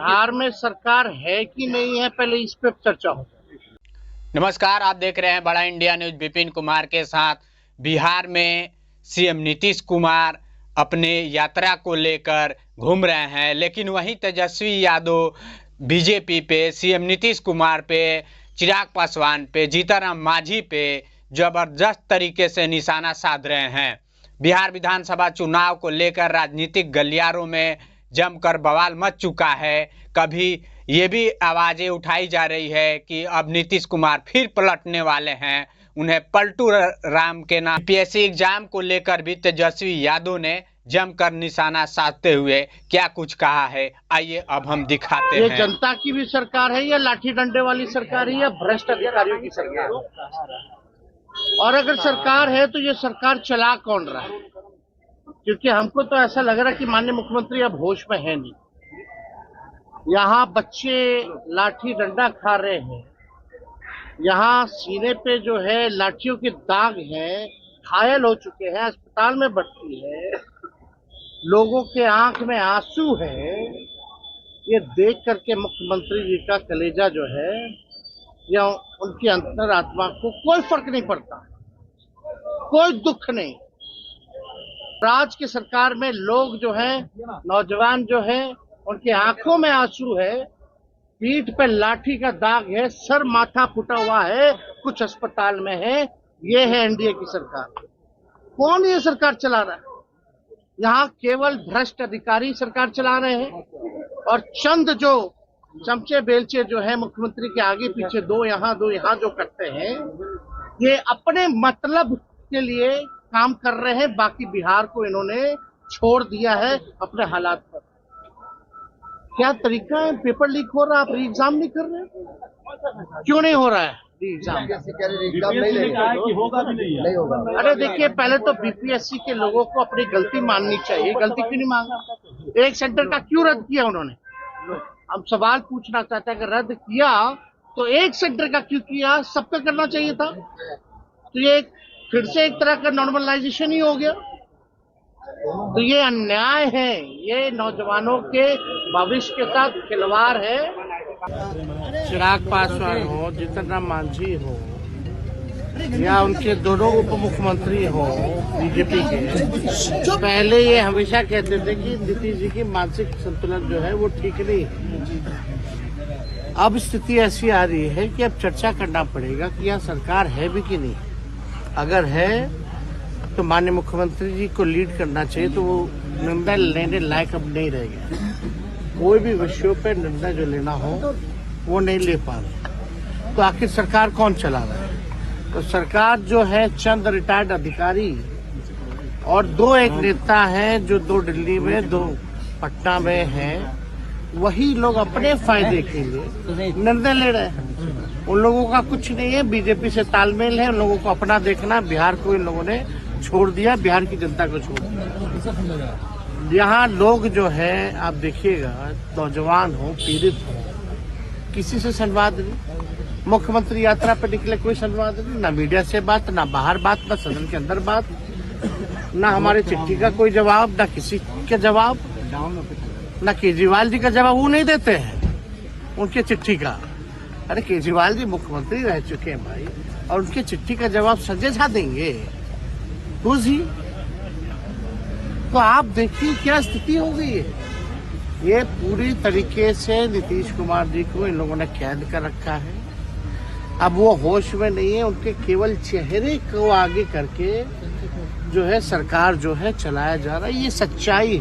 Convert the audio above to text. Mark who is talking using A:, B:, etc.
A: बिहार में सरकार है कि नहीं है, पहले इस पे चर्चा हो।
B: नमस्कार, आप देख रहे हैं बड़ा इंडिया न्यूज। विपिन कुमार के साथ। बिहार में सीएम नीतीश कुमार अपने यात्रा को लेकर घूम रहे हैं, लेकिन वहीं तेजस्वी यादव बीजेपी पे, सीएम नीतीश कुमार पे, चिराग पासवान पे, जीतन मांझी पे जबरदस्त तरीके से निशाना साध रहे हैं। बिहार विधानसभा चुनाव को लेकर राजनीतिक गलियारों में जमकर बवाल मच चुका है। कभी ये भी आवाजें उठाई जा रही है कि अब नीतीश कुमार फिर पलटने वाले हैं। उन्हें पलटू राम के नाम यूपीएससी एग्जाम को लेकर भी तेजस्वी यादव ने जमकर निशाना साधते हुए क्या कुछ कहा है, आइए अब हम दिखाते हैं।
A: ये जनता की भी सरकार है या लाठी डंडे वाली सरकार है या भ्रष्ट अधिकारियों की सरकार है? और अगर सरकार है तो ये सरकार चला कौन रहा है? क्योंकि हमको तो ऐसा लग रहा है कि माननीय मुख्यमंत्री अब होश में है नहीं। यहाँ बच्चे लाठी डंडा खा रहे हैं, यहाँ सीने पे जो है लाठियों के दाग हैं, घायल हो चुके हैं, अस्पताल में भर्ती है, लोगों के आंख में आंसू है। ये देख करके मुख्यमंत्री जी का कलेजा जो है या उनकी अंतरात्मा को कोई फर्क नहीं पड़ता, कोई दुख नहीं। राज की सरकार में लोग जो है, नौजवान जो है, उनकी आंखों में आंसू है, पीठ पे लाठी का दाग है, सर माथा फूटा हुआ है, कुछ अस्पताल में है। ये है एनडीए की सरकार। कौन ये सरकार चला रहा है? यहाँ केवल भ्रष्ट अधिकारी सरकार चला रहे हैं और चंद जो चमचे बेलचे जो है मुख्यमंत्री के आगे पीछे दो यहाँ जो करते हैं, ये अपने मतलब के लिए काम कर रहे हैं। बाकी बिहार को इन्होंने छोड़ दिया है अपने हालात पर। क्या तरीका है? पेपर लीक हो रहा है, आप री एग्जाम नहीं कर रहे? क्यों नहीं हो रहा है री एग्जाम? अरे देखिए, पहले तो बीपीएससी के लोगों को अपनी गलती माननी चाहिए। गलती क्यों नहीं मांगा? एक सेंटर का क्यों रद्द किया उन्होंने? हम सवाल पूछना चाहते हैं, अगर रद्द किया तो एक सेंटर का क्यों किया? सबका करना चाहिए था। तो ये फिर से एक तरह का नॉर्मलाइजेशन ही हो गया। तो ये अन्याय है, ये नौजवानों के भविष्य के साथ खिलवाड़ है। चिराग पासवान हो, जीतन मांझी हो या उनके दोनों उप मुख्यमंत्री हो बीजेपी के, पहले ये हमेशा कहते थे कि नीतीश जी की मानसिक संतुलन जो है वो ठीक नहीं है। अब स्थिति ऐसी आ रही है कि अब चर्चा करना पड़ेगा कि यह सरकार है भी कि नहीं। अगर है तो माननीय मुख्यमंत्री जी को लीड करना चाहिए, तो वो निर्णय लेने लायक अब नहीं रह गए। कोई भी विषयों पर निर्णय जो लेना हो वो नहीं ले पा रहे। तो आखिर सरकार कौन चला रहा है? तो सरकार जो है चंद रिटायर्ड अधिकारी और दो एक नेता हैं, जो दो दिल्ली में, दो पटना में हैं। वही लोग अपने फायदे के लिए निर्णय ले रहे हैं। उन लोगों का कुछ नहीं है, बीजेपी से तालमेल है। उन लोगों को अपना देखना। बिहार को इन लोगों ने छोड़ दिया, बिहार की जनता को छोड़ दिया। यहाँ लोग जो है, आप देखिएगा, नौजवान हो, पीड़ित हो, किसी से संवाद नहीं। मुख्यमंत्री यात्रा पर निकले, कोई संवाद नहीं, ना मीडिया से बात, ना बाहर बात, ना सदन के अंदर बात, ना हमारे चिट्ठी का कोई जवाब, ना किसी के जवाब, ना केजरीवाल जी का जवाब वो नहीं देते हैं उनके चिट्ठी का। अरे केजरीवाल जी मुख्यमंत्री रह चुके हैं भाई, और उनके चिट्ठी का जवाब संजय झा देंगे? ही तो आप देखिए क्या स्थिति हो गई है। ये पूरी तरीके से नीतीश कुमार जी को इन लोगों ने कैद कर रखा है। अब वो होश में नहीं है। उनके केवल चेहरे को आगे करके जो है सरकार जो है चलाया जा रहा है। ये सच्चाई है।